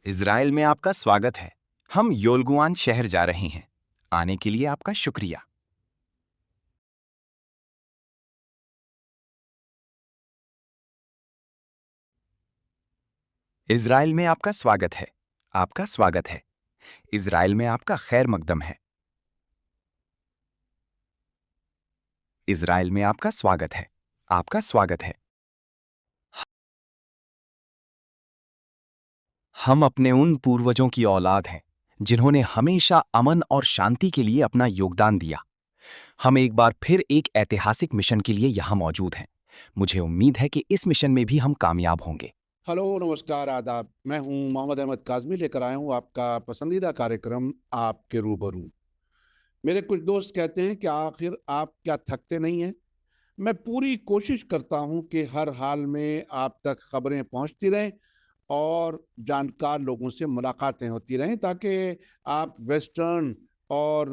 اسرائیل میں آپ کا سواگت ہے۔ ہم یولگوان شہر جا رہے ہیں۔ آنے کے لیے آپ کا شکریہ۔ اسرائیل میں آپ کا سواگت ہے۔ آپ کا سواگت ہے۔ اسرائیل میں آپ کا خیر مقدم ہے۔ اسرائیل میں آپ کا سواگت ہے۔ آپ کا سواگت ہے۔ ہم اپنے ان پوروجوں کی اولاد ہیں جنہوں نے ہمیشہ امن اور شانتی کے لیے اپنا یوگدان دیا۔ ہم ایک بار پھر ایک ایتہاسک مشن کے لیے یہاں موجود ہیں۔ مجھے امید ہے کہ اس مشن میں بھی ہم کامیاب ہوں گے۔ ہلو نمسکار آداب، میں ہوں محمد احمد کاظمی، لے کر آیا ہوں آپ کا پسندیدہ کارکرم آپ کے روبرو۔ میرے کچھ دوست کہتے ہیں کہ آخر آپ کیا تھکتے نہیں ہیں؟ میں پوری کوشش کرتا ہوں کہ ہر حال میں آپ تک خبریں پہنچتی رہیں اور جانکار لوگوں سے ملاقاتیں ہوتی رہیں تاکہ آپ ویسٹرن اور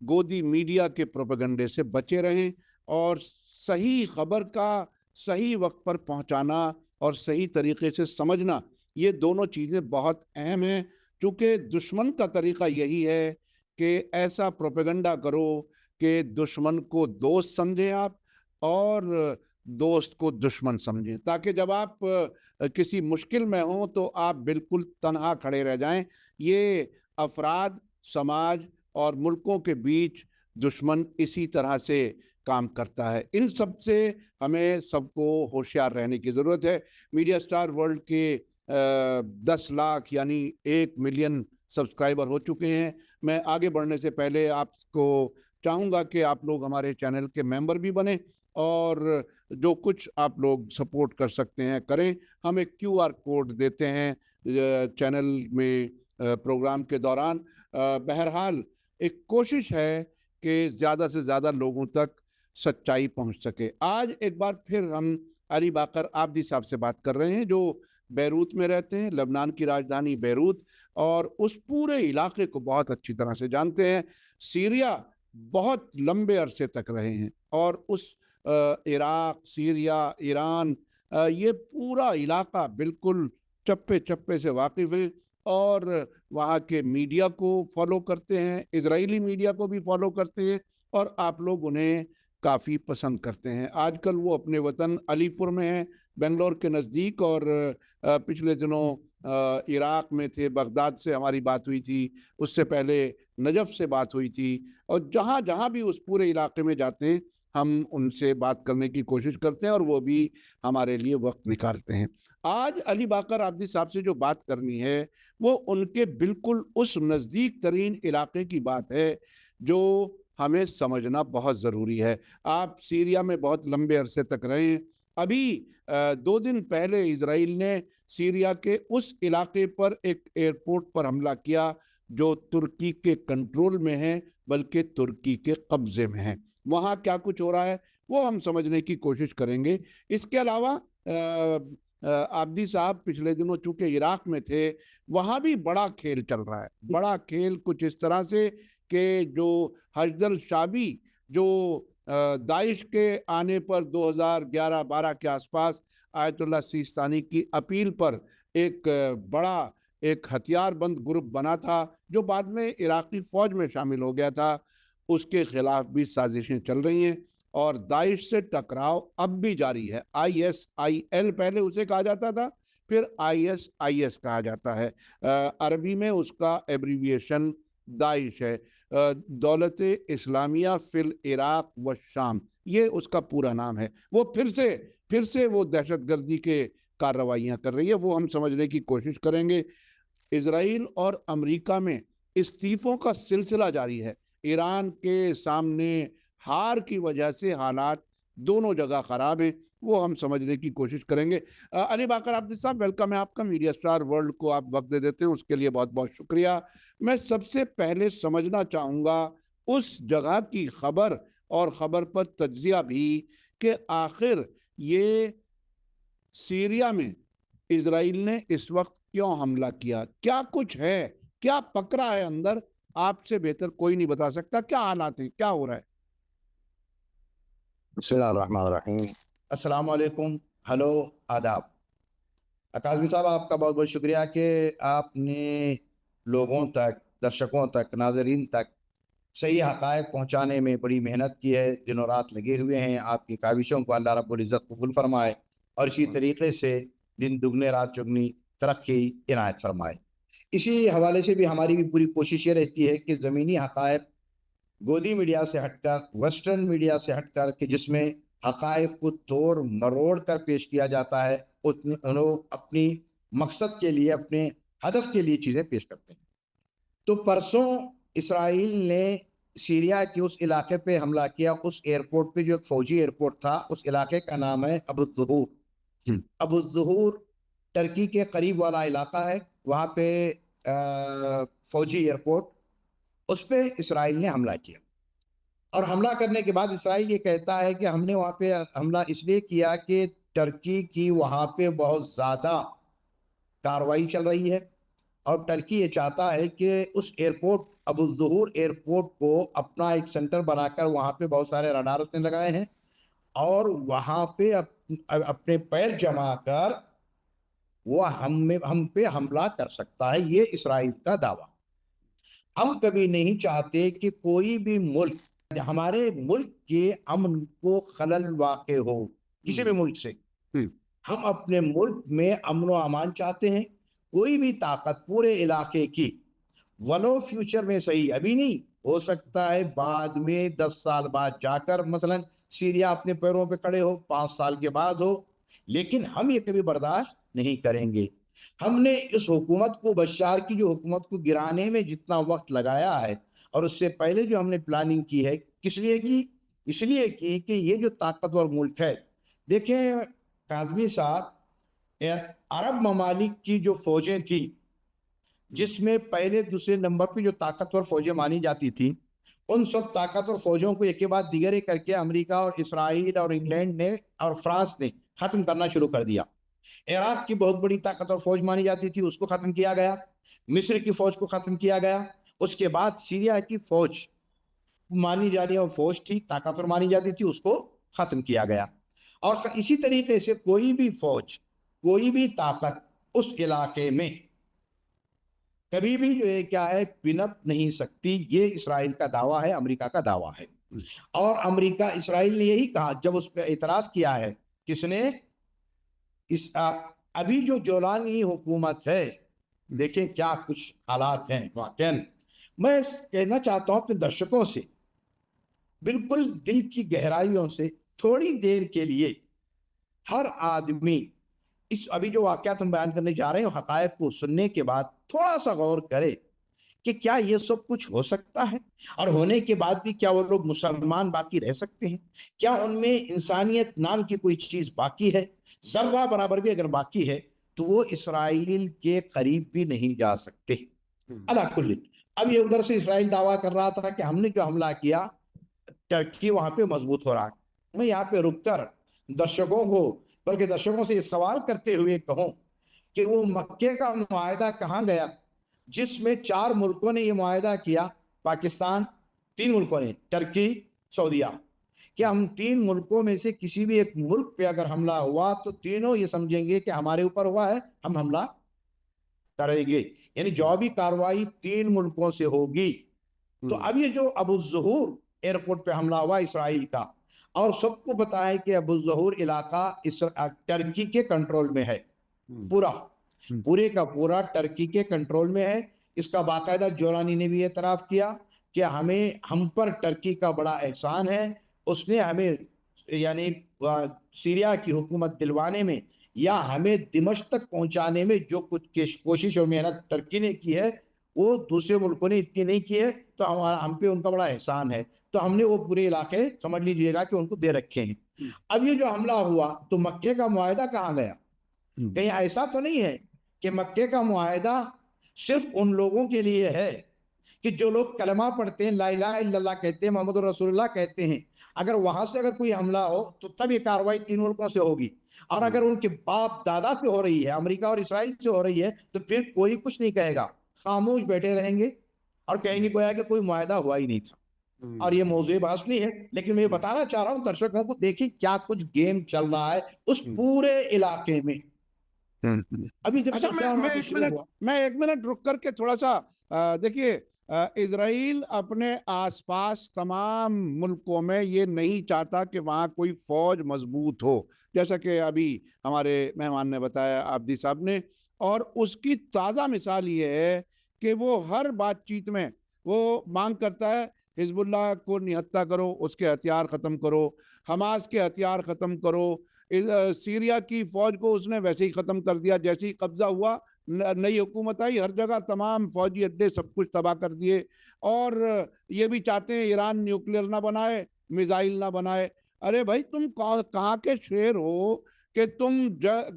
گودی میڈیا کے پروپیگنڈے سے بچے رہیں اور صحیح خبر کا صحیح وقت پر پہنچانا اور صحیح طریقے سے سمجھنا، یہ دونوں چیزیں بہت اہم ہیں، چونکہ دشمن کا طریقہ یہی ہے کہ ایسا پروپیگنڈا کرو کہ دشمن کو دوست سمجھیں آپ اور دوست کو دشمن سمجھیں، تاکہ جب آپ کسی مشکل میں ہوں تو آپ بالکل تنہا کھڑے رہ جائیں۔ یہ افراد، سماج اور ملکوں کے بیچ دشمن اسی طرح سے کام کرتا ہے۔ ان سب سے ہمیں سب کو ہوشیار رہنے کی ضرورت ہے۔ میڈیا اسٹار ورلڈ کے 10 لاکھ یعنی 1 ملین سبسکرائبر ہو چکے ہیں۔ میں آگے بڑھنے سے پہلے آپ کو چاہوں گا کہ آپ لوگ ہمارے چینل کے ممبر بھی بنیں اور جو کچھ آپ لوگ سپورٹ کر سکتے ہیں کریں۔ ہم ایک QR کوڈ دیتے ہیں چینل میں پروگرام کے دوران۔ بہرحال ایک کوشش ہے کہ زیادہ سے زیادہ لوگوں تک سچائی پہنچ سکے۔ آج ایک بار پھر ہم علی باقر عابدی صاحب سے بات کر رہے ہیں، جو بیروت میں رہتے ہیں، لبنان کی راجدھانی بیروت، اور اس پورے علاقے کو بہت اچھی طرح سے جانتے ہیں۔ سیریا بہت لمبے عرصے تک رہے ہیں اور اس عراق، سیریا، ایران، یہ پورا علاقہ بالکل چپے چپے سے واقف ہے اور وہاں کے میڈیا کو فالو کرتے ہیں، اسرائیلی میڈیا کو بھی فالو کرتے ہیں اور آپ لوگ انہیں کافی پسند کرتے ہیں۔ آج کل وہ اپنے وطن علی پور میں ہیں، بنگلور کے نزدیک، اور پچھلے دنوں عراق میں تھے، بغداد سے ہماری بات ہوئی تھی، اس سے پہلے نجف سے بات ہوئی تھی، اور جہاں جہاں بھی اس پورے علاقے میں جاتے ہیں ہم ان سے بات کرنے کی کوشش کرتے ہیں اور وہ بھی ہمارے لیے وقت نکالتے ہیں۔ آج علی باقر عابدی صاحب سے جو بات کرنی ہے وہ ان کے بالکل اس نزدیک ترین علاقے کی بات ہے جو ہمیں سمجھنا بہت ضروری ہے۔ آپ سیریا میں بہت لمبے عرصے تک رہے ہیں۔ ابھی 2 دن پہلے اسرائیل نے سیریا کے اس علاقے پر ایک ایئرپورٹ پر حملہ کیا جو ترکی کے کنٹرول میں ہے، بلکہ ترکی کے قبضے میں ہے۔ وہاں کیا کچھ ہو رہا ہے وہ ہم سمجھنے کی کوشش کریں گے۔ اس کے علاوہ عابدی صاحب پچھلے دنوں چونکہ عراق میں تھے، وہاں بھی بڑا کھیل چل رہا ہے۔ بڑا کھیل کچھ اس طرح سے کہ جو حشد الشعبی، جو داعش کے آنے پر 2011-12 کے آس پاس آیت اللہ سیستانی کی اپیل پر ایک بڑا ایک ہتھیار بند گروپ بنا تھا جو بعد میں عراقی فوج میں شامل ہو گیا تھا، اس کے خلاف بھی سازشیں چل رہی ہیں اور داعش سے ٹکراؤ اب بھی جاری ہے۔ ISIL پہلے اسے کہا جاتا تھا، پھر ISIS کہا جاتا ہے۔ عربی میں اس کا ایبریویشن داعش ہے، دولت اسلامیہ فی العراق و شام، یہ اس کا پورا نام ہے۔ وہ پھر سے وہ دہشت گردی کے کارروائیاں کر رہی ہے، وہ ہم سمجھنے کی کوشش کریں گے۔ اسرائیل اور امریکہ میں استعفوں کا سلسلہ جاری ہے۔ ایران کے سامنے ہار کی وجہ سے حالات دونوں جگہ خراب ہیں، وہ ہم سمجھنے کی کوشش کریں گے۔ علی باقر عابدی صاحب، ویلکم ہے آپ کا۔ میڈیا اسٹار ورلڈ کو آپ وقت دے دیتے ہیں، اس کے لیے بہت بہت شکریہ۔ میں سب سے پہلے سمجھنا چاہوں گا اس جگہ کی خبر اور خبر پر تجزیہ بھی کہ آخر یہ سیریا میں اسرائیل نے اس وقت کیوں حملہ کیا، کیا کچھ ہے، کیا پکڑا ہے اندر، آپ سے بہتر کوئی نہیں بتا سکتا۔ کیا حالات ہیں، کیا ہو رہا ہے؟ بسم اللہ الرحمن الرحیم۔ السلام علیکم، ہلو، آداب۔ کاظمی صاحب آپ کا بہت بہت شکریہ کہ آپ نے لوگوں تک، درشکوں تک، ناظرین تک صحیح حقائق پہنچانے میں بڑی محنت کی ہے، دنوں رات لگے ہوئے ہیں. آپ کی کاوشوں کو اللہ رب العزت قبول فرمائے اور اسی طریقے سے دن دگنے رات چگنی ترقی عنایت فرمائے. اسی حوالے سے بھی ہماری بھی پوری کوشش یہ رہتی ہے کہ زمینی حقائق گودی میڈیا سے ہٹ کر، ویسٹرن میڈیا سے ہٹ کر، کہ جس میں حقائق کو توڑ مروڑ کر پیش کیا جاتا ہے، انہوں اپنی مقصد کے لیے، اپنے ہدف کے لیے چیزیں پیش کرتے ہیں. تو پرسوں اسرائیل نے سیریا کے اس علاقے پہ حملہ کیا. اس ایئرپورٹ پہ جو ایک فوجی ایئرپورٹ تھا، اس علاقے کا نام ہے ابو الظہور. ابو الظہور ٹرکی کے قریب والا علاقہ ہے. وہاں پہ فوجی ایئرپورٹ، اس پہ اسرائیل نے حملہ کیا. اور حملہ کرنے کے بعد اسرائیل یہ کہتا ہے کہ ہم نے وہاں پہ حملہ اس لیے کیا کہ ٹرکی کی وہاں پہ بہت زیادہ کاروائی چل رہی ہے، اور ٹرکی یہ چاہتا ہے کہ اس ایئرپورٹ، ابو الظہور ایئرپورٹ کو اپنا ایک سینٹر بنا کر وہاں پہ بہت سارے رڈار اس نے لگائے ہیں، اور وہاں پہ اپنے پیر جما کر وہ ہم پہ حملہ کر سکتا ہے. یہ اسرائیل کا دعویٰ. ہم کبھی نہیں چاہتے کہ کوئی بھی ملک ہمارے ملک کے امن کو خلل واقع ہو، کسی بھی ملک سے. ہم اپنے ملک میں امن و امان چاہتے ہیں. کوئی بھی طاقت پورے علاقے کی، ولو فیوچر میں صحیح، ابھی نہیں، ہو سکتا ہے بعد میں 10 سال بعد جا کر مثلا سیریا اپنے پیروں پہ کھڑے ہو، 5 سال کے بعد ہو، لیکن ہم یہ کبھی برداشت نہیں کریں گے. ہم نے اس حکومت کو، بشار کی جو حکومت کو گرانے میں جتنا وقت لگایا ہے، اور اس سے پہلے جو ہم نے پلاننگ کی ہے، کس لیے کی؟ اس لیے کی کہ یہ جو طاقتور ملک ہے، دیکھیں کاظمی صاحب، عرب ممالک کی جو فوجیں تھیں، جس میں پہلے دوسرے نمبر پہ جو طاقتور فوجیں مانی جاتی تھیں، ان سب طاقتور فوجوں کو ایک کے بعد دیگرے کر کے امریکہ اور اسرائیل اور انگلینڈ نے اور فرانس نے ختم کرنا شروع کر دیا. عراق کی بہت بڑی طاقتور فوج مانی جاتی تھی، اس کو ختم کیا گیا. مصر کی فوج کو ختم کیا گیا. اس کے بعد سیریا کی فوج مانی جاتی اور فوج تھی، طاقتور مانی جاتی تھی، اس کو ختم کیا گیا. اور اسی طریقے سے کوئی بھی فوج، کوئی بھی طاقت اس علاقے میں کبھی بھی جو ہے کیا ہے پنپ نہیں سکتی. یہ اسرائیل کا دعویٰ ہے، امریکہ کا دعویٰ ہے. اور امریکہ، اسرائیل نے یہی کہا جب اس پہ اعتراض کیا ہے. کس نے؟ ابھی جو جولانی حکومت ہے، دیکھیں کیا کچھ حالات ہیں واقعا. میں کہنا چاہتا ہوں اپنے درشکوں سے، بالکل دل کی گہرائیوں سے تھوڑی دیر کے لیے ہر آدمی اس ابھی جو واقعات ہم بیان کرنے جا رہے ہیں، حقائق کو سننے کے بعد تھوڑا سا غور کرے کہ کیا یہ سب کچھ ہو سکتا ہے، اور ہونے کے بعد بھی کیا وہ لوگ مسلمان باقی رہ سکتے ہیں؟ کیا ان میں انسانیت نام کی کوئی چیز باقی ہے؟ ذرہ برابر بھی اگر باقی ہے تو وہ اسرائیل کے قریب بھی نہیں جا سکتے. اللہ کل. اب یہ ادھر سے اسرائیل دعویٰ کر رہا تھا کہ ہم نے جو حملہ کیا، ٹرکی وہاں پہ مضبوط ہو رہا ہے. میں یہاں پہ رک کر درشکوں کو، بلکہ درشکوں سے یہ سوال کرتے ہوئے کہوں کہ وہ مکے کا معاہدہ کہاں گیا جس میں 4 ملکوں نے یہ معاہدہ کیا؟ پاکستان، 3 ملکوں نے، ٹرکی، سعودیہ. کہ ہم 3 ملکوں میں سے کسی بھی ایک ملک پہ اگر حملہ ہوا تو تینوں یہ سمجھیں گے کہ ہمارے اوپر ہوا ہے، ہم حملہ کریں گے. یعنی جوابی کاروائی 3 ملکوں سے ہوگی. تو اب یہ جو ابو الظہور ایئرپورٹ پہ حملہ ہوا اسرائیل کا، اور سب کو پتا ہے کہ ابو الظہور علاقہ ٹرکی کے کنٹرول میں ہے، پورے کا پورا ٹرکی کے کنٹرول میں ہے. اس کا باقاعدہ جولانی نے بھی اعتراف کیا کہ ہم پر ٹرکی کا بڑا احسان ہے. اس نے ہمیں یعنی سیریا کی حکومت دلوانے میں یا ہمیں دمشق تک پہنچانے میں جو کچھ کوشش اور محنت ٹرکی نے کی ہے، وہ دوسرے ملکوں نے اتنی نہیں کی ہے. تو ہم پہ ان کا بڑا احسان ہے. تو ہم نے وہ پورے علاقے سمجھ لیجئے گا کہ ان کو دے رکھے ہیں. اب یہ جو حملہ ہوا تو مکے کا معاہدہ کہاں گیا؟ کہیں ایسا تو نہیں ہے کہ مکے کا معاہدہ صرف ان لوگوں کے لیے ہے کہ جو لوگ کلمہ پڑھتے ہیں، لا الہ الا اللہ کہتے ہیں، محمد رسول اللہ کہتے ہیں. اگر وہاں سے اگر کوئی حملہ ہو تو تب یہ کاروائی 3 ملکوں سے ہوگی. اور اگر ان کے باپ دادا سے ہو رہی ہے، امریکہ اور اسرائیل سے ہو رہی ہے، تو پھر کوئی کچھ نہیں کہے گا، خاموش بیٹھے رہیں گے اور کہیں گے گویا کہ کوئی معاہدہ ہوا ہی نہیں تھا. اور یہ موضوع بحث نہیں ہے، لیکن میں یہ بتانا چاہ رہا ہوں درشکوں کو، دیکھیں کیا کچھ گیم چل رہا ہے اس پورے علاقے میں. ابھی جب اچھا سلسلہ وہاں سے شروع ہوا، میں ایک منٹ رک کر کے تھوڑا سا دیکھیے، اسرائیل اپنے آس پاس تمام ملکوں میں یہ نہیں چاہتا کہ وہاں کوئی فوج مضبوط ہو، جیسا کہ ابھی ہمارے مہمان نے بتایا، آبدی صاحب نے، اور اس کی تازہ مثال یہ ہے کہ وہ ہر بات چیت میں وہ مانگ کرتا ہے حزب اللہ کو نہتہ کرو، اس کے ہتھیار ختم کرو، حماس کے ہتھیار ختم کرو، سیریا کی فوج کو اس نے ویسے ہی ختم کر دیا، جیسے ہی قبضہ ہوا نئی حکومت آئی، ہر جگہ تمام فوجی اڈے سب کچھ تباہ کر دیے، اور یہ بھی چاہتے ہیں ایران نیوکلیر نہ بنائے، میزائل نہ بنائے۔ ارے بھائی تم کہاں کے شیر ہو کہ تم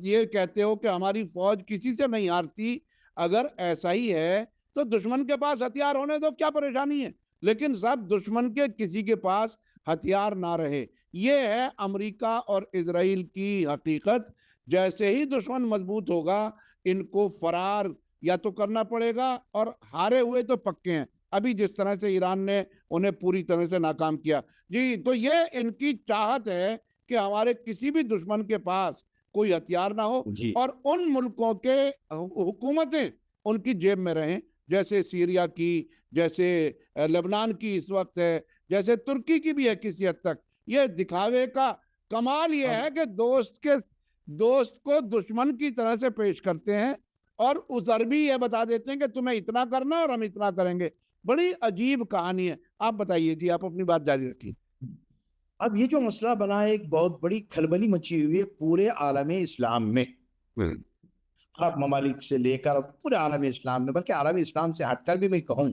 یہ کہتے ہو کہ ہماری فوج کسی سے نہیں ہارتی؟ اگر ایسا ہی ہے تو دشمن کے پاس ہتھیار ہونے دو، کیا پریشانی ہے؟ لیکن سب دشمن کے کسی کے پاس ہتھیار نہ رہے، یہ ہے امریکہ اور اسرائیل کی حقیقت۔ جیسے ہی دشمن مضبوط ہوگا ان کو فرار یا تو کرنا پڑے گا، اور ہارے ہوئے تو پکے ہیں، ابھی جس طرح سے ایران نے انہیں پوری طرح سے ناکام کیا۔ جی، تو یہ ان کی چاہت ہے کہ ہمارے کسی بھی دشمن کے پاس کوئی ہتھیار نہ ہو، جی اور ان ملکوں کے حکومتیں ان کی جیب میں رہیں، جیسے سیریا کی، جیسے لبنان کی اس وقت ہے، جیسے ترکی کی بھی ہے کسی حد تک۔ یہ دکھاوے کا کمال یہ ہے کہ دوست کو دشمن کی طرح سے پیش کرتے ہیں، اور ادھر بھی یہ بتا دیتے ہیں کہ تمہیں اتنا کرنا اور ہم اتنا کریں گے۔ بڑی عجیب کہانی ہے۔ آپ بتائیے جی، آپ اپنی بات جاری رکھیے۔ اب یہ جو مسئلہ بنا ہے، ایک بہت بڑی کھلبلی مچی ہوئی ہے پورے عالم اسلام میں، عرب ممالک سے لے کر پورے عالم اسلام میں، بلکہ عالم اسلام سے ہٹ کر بھی میں کہوں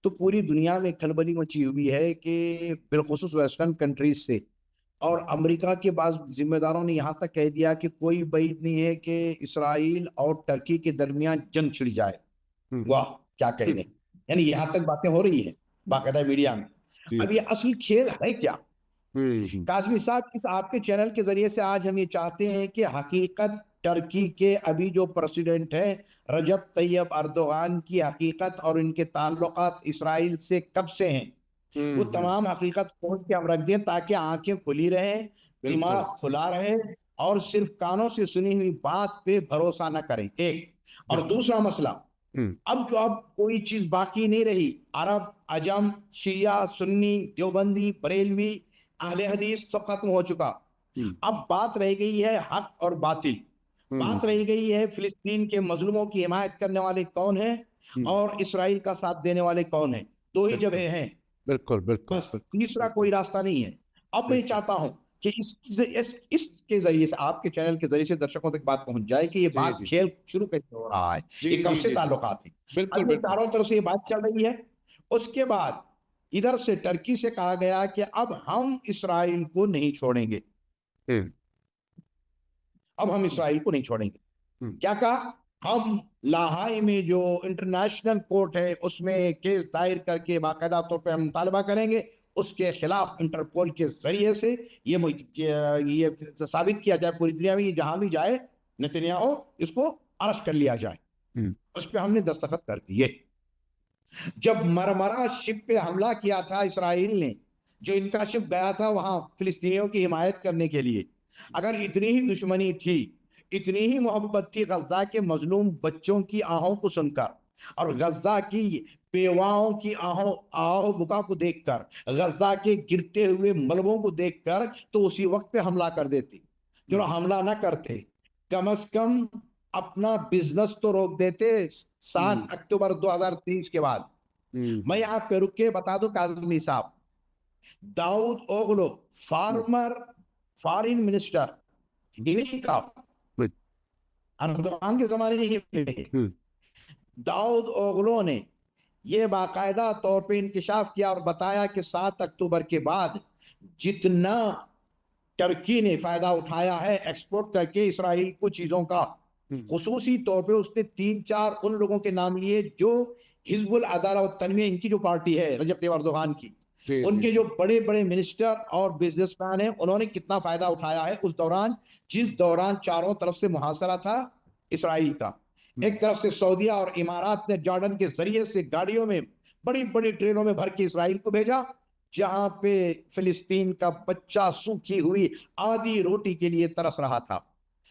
تو پوری دنیا میں کھلبلی مچی ہوئی ہے کہ بالخصوص ویسٹرن کنٹریز سے، اور امریکہ کے بعض ذمہ داروں نے یہاں تک کہہ دیا کہ کوئی بعید نہیں ہے کہ اسرائیل اور ترکی کے درمیان جنگ چھڑ جائے۔ واہ کیا کہنے، یعنی یہاں تک باتیں ہو رہی ہیں باقاعدہ میڈیا میں۔ اب یہ اصل کھیل ہے کیا؟ کاظمی صاحب، اس آپ کے چینل کے ذریعے سے آج ہم یہ چاہتے ہیں کہ حقیقت ترکی کے ابھی جو پریسیڈنٹ ہے رجب طیب اردوغان کی حقیقت اور ان کے تعلقات اسرائیل سے کب سے ہیں، وہ تمام حقیقت کھول کے ہم رکھ دیں تاکہ آنکھیں کھلی رہیں، دماغ کھلا رہے، اور صرف کانوں سے سنی ہوئی بات پہ بھروسہ نہ کریں، ایک۔ اور دوسرا مسئلہ، اب کوئی چیز باقی نہیں رہی، عرب، عجم، شیعہ، سنی، دیوبندی، بریلوی، اہل حدیث سب ختم ہو چکا۔ اب بات رہ گئی ہے حق اور باطل، بات رہ گئی ہے فلسطین کے مظلوموں کی حمایت کرنے والے کون ہیں اور اسرائیل کا ساتھ دینے والے کون ہیں، دو ہی جگہیں ہیں، بالکل بالکل، بس تیسرا کوئی راستہ نہیں ہے۔ اب میں چاہتا ہوں کہ اس کے ذریعے سے، آپ کے چینل کے ذریعے سے درشکوں تک بات پہنچ جائے کہ یہ بات کھیل شروع کیسے ہو رہا ہے، یہ کب سے تعلقات ہیں۔ اب چاروں طرف سے یہ بات چل رہی ہے، اس کے بعد ادھر سے ٹرکی سے کہا گیا کہ اب ہم اسرائیل کو نہیں چھوڑیں گے، اب ہم اسرائیل کو نہیں چھوڑیں گے۔ کیا کہا؟ ہم لاہائی میں جو انٹرنیشنل کورٹ ہے اس میں کیس دائر کر کے باقاعدہ طور پہ ہم مطالبہ کریں گے، اس کے خلاف انٹرپول کے ذریعے سے یہ ثابت کیا جائے پوری دنیا میں، یہ جہاں بھی جائے نتنیاہو اس کو ارسٹ کر لیا جائے۔ اس پہ ہم نے دستخط کر دیے۔ جب مرمرہ شپ پہ حملہ کیا تھا اسرائیل نے، جو ان کا شپ گیا تھا وہاں فلسطینیوں کی حمایت کرنے کے لیے، اگر اتنی ہی دشمنی تھی، اتنی ہی محبت تھی غزہ کے مظلوم بچوں کی آہوں کو سن کر اور غزہ کی بیواؤں کی آہو بکا کو دیکھ کر، غزہ کے گرتے ہوئے ملبوں کو دیکھ کر، تو اسی وقت پہ حملہ کر دیتے۔ جو حملہ نہ کرتے، کم از کم اپنا بزنس تو روک دیتے 7 اکتوبر 2023 کے بعد۔ میں یہاں پہ رک کے بتا دوں کاظمی صاحب، داؤد اوغلو فارمر فارن منسٹر کا اردوغان کے زمانے میں، داؤد اوغلو نے یہ باقاعدہ طور پہ انکشاف کیا اور بتایا کہ 7 اکتوبر کے بعد جتنا ترکی نے فائدہ اٹھایا ہے ایکسپورٹ کر کے اسرائیل کو چیزوں کا، خصوصی طور پہ اس نے 3-4 ان لوگوں کے نام لیے جو حزب العدالہ والتنمیہ، ان کی جو پارٹی ہے رجب طیب اردوغان کی، ان کے جو بڑے بڑے منسٹر اور بزنس مین ہیں، انہوں نے کتنا فائدہ اٹھایا ہے اس دوران، جس دوران چاروں طرف سے محاصرہ تھا اسرائیل کا۔ ایک طرف سے سعودیہ اور امارات نے جارڈن کے ذریعے سے گاڑیوں میں بڑی بڑی ٹرینوں میں بھر کے اسرائیل کو بھیجا، جہاں پہ فلسطین کا بچہ سوکھی ہوئی آدھی روٹی کے لیے ترس رہا تھا۔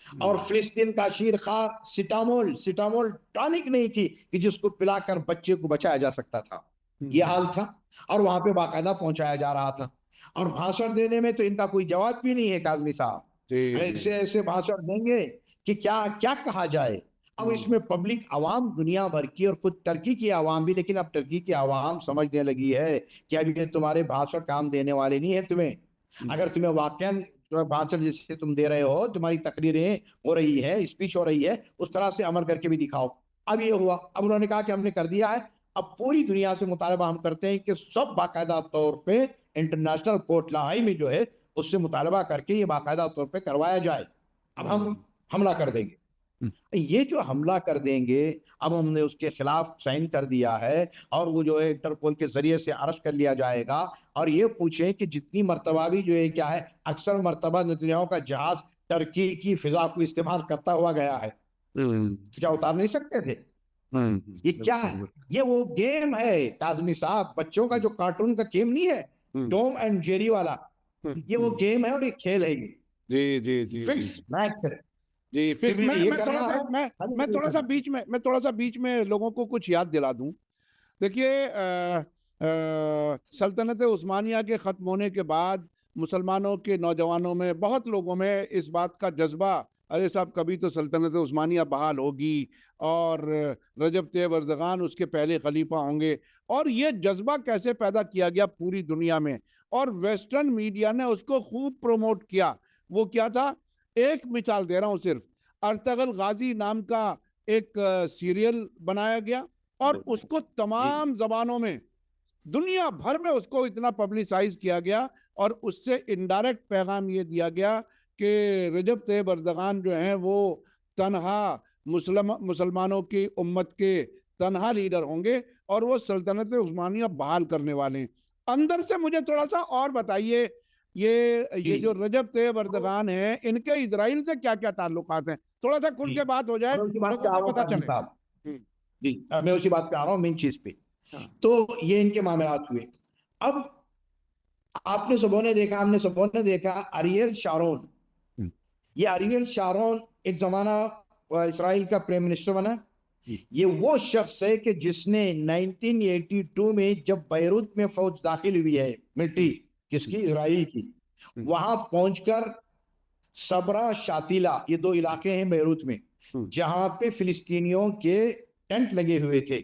اور فلسطین کا شیر خواہ سٹامول ٹانک نہیں تھی کہ جس کو پلا کر بچے کو بچایا جا سکتا تھا، یہ حال تھا، اور وہاں پہ باقاعدہ پہنچایا جا رہا تھا. اور بھاشن دینے میں تو ان کا کوئی جواب بھی نہیں ہے کاظمی صاحب، ایسے ایسے بھاشن دیں گے کہ کیا کیا کہا جائے. اب اس میں پبلک عوام دنیا بھر کی اور خود ترکی کی عوام بھی، لیکن اب ترکی کی عوام سمجھنے لگی ہے کہ اب یہ تمہارے بھاشن کام دینے والے نہیں ہیں. تمہیں اگر تمہیں واقعاً بھاشن جیسے تم دے رہے ہو، تمہاری تقریریں ہو رہی ہے، اسپیچ ہو رہی ہے، اس طرح سے عمل کر کے بھی دکھاؤ. اب یہ ہوا، اب انہوں نے کہا کہ ہم نے کر دیا ہے. اب پوری دنیا سے مطالبہ ہم کرتے ہیں کہ سب باقاعدہ طور پہ انٹرنیشنل کورٹ لاہائی میں جو ہے اس سے مطالبہ کر کے یہ باقاعدہ طور پہ کروایا جائے. اب ہم حملہ کر دیں گے. یہ جو حملہ کر دیں گے، اب ہم نے اس کے خلاف سائن کر دیا ہے، اور وہ جو ہے انٹرپول کے ذریعے سے اریسٹ کر لیا جائے گا. اور یہ پوچھیں کہ جتنی مرتبہ بھی جو ہے کیا ہے، اکثر مرتبہ نتنیاہو کا جہاز ترکی کی فضا کو استعمال کرتا ہوا گیا ہے، کیا اتار نہیں سکتے تھے؟ یہ کیا ہے؟ یہ وہ گیم ہے کاظمی صاحب، بچوں کا جو کارٹون کا گیم نہیں ہے، ٹوم اینڈ جیری والا، یہ وہ گیم ہے اور یہ کھیل ہے. یہ جی جی فکس میچ ہے. جی. پھر میں تھوڑا سا بیچ میں لوگوں کو کچھ یاد دلا دوں. دیکھیے، سلطنت عثمانیہ کے ختم ہونے کے بعد مسلمانوں کے نوجوانوں میں، بہت لوگوں میں اس بات کا جذبہ، ارے صاحب کبھی تو سلطنت عثمانیہ بحال ہوگی اور رجب طیب اردغان اس کے پہلے خلیفہ ہوں گے. اور یہ جذبہ کیسے پیدا کیا گیا پوری دنیا میں، اور ویسٹرن میڈیا نے اس کو خوب پروموٹ کیا. وہ کیا تھا؟ ایک مثال دے رہا ہوں صرف، ارطغرل غازی نام کا ایک سیریل بنایا گیا، اور اس کو تمام زبانوں میں، دنیا بھر میں اس کو اتنا پبلسائز کیا گیا، اور اس سے انڈائریکٹ پیغام یہ دیا گیا کہ رجب طیب اردغان جو ہیں وہ تنہا مسلمانوں کی امت کے تنہا لیڈر ہوں گے، اور وہ سلطنت عثمانیہ بحال کرنے والے ہیں. اندر سے مجھے تھوڑا سا اور بتائیے، یہ جو رجب طیب اردغان ہیں، ان کے اسرائیل سے کیا کیا تعلقات ہیں؟ تھوڑا سا کھل کے بات ہو جائے، پتہ چلے. جی میں اسی بات پہ آ رہا ہوں، مین چیز پہ. تو یہ ان کے معاملات ہوئے. اب آپ نے سبوں نے دیکھا، ہم نے سبوں نے دیکھا، اریل شارون، یہ اریل شارون ایک زمانہ اسرائیل کا پرائم منسٹر بنا. یہ وہ شخص ہے کہ جس نے 1982 میں جب بیروت میں فوج داخل ہوئی ہے، ملٹری کس کی؟ اسرائیل کی، وہاں پہنچ کر صبرا شاتیلا، یہ دو علاقے ہیں بیروت میں جہاں پہ فلسطینیوں کے ٹینٹ لگے ہوئے تھے،